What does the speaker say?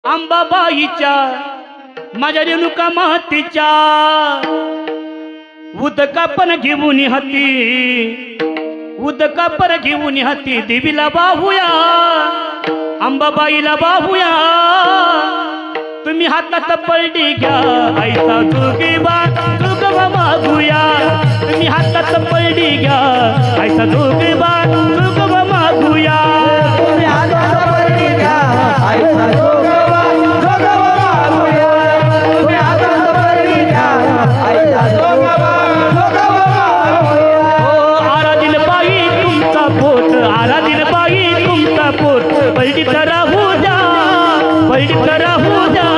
अंबाबाईच्या माझ्या रेणुका मातेच्या उदका पण घेऊन हाती, उदका पर घेऊन हाती देवीला बाहूया, अंबाबाईला बाहूया. तुम्ही हातात पलटी घ्या आईचा जोगेबा जोगवा मागूया. तुम्ही हातात पलटी घ्या आईचा जोगेबा जोगवा मागूया. तुम्ही हातात पलटी घ्या आईचा जोगवा जोगवा मागूया. तुम्ही हातात पलटी घ्या आईचा जोगवा जोगवा मागूया. आराधीन बाई तुमचा पोट, आराधीन बाई तुमचा पोट पलटी करा हो द्या, पलटी करा हो द्या.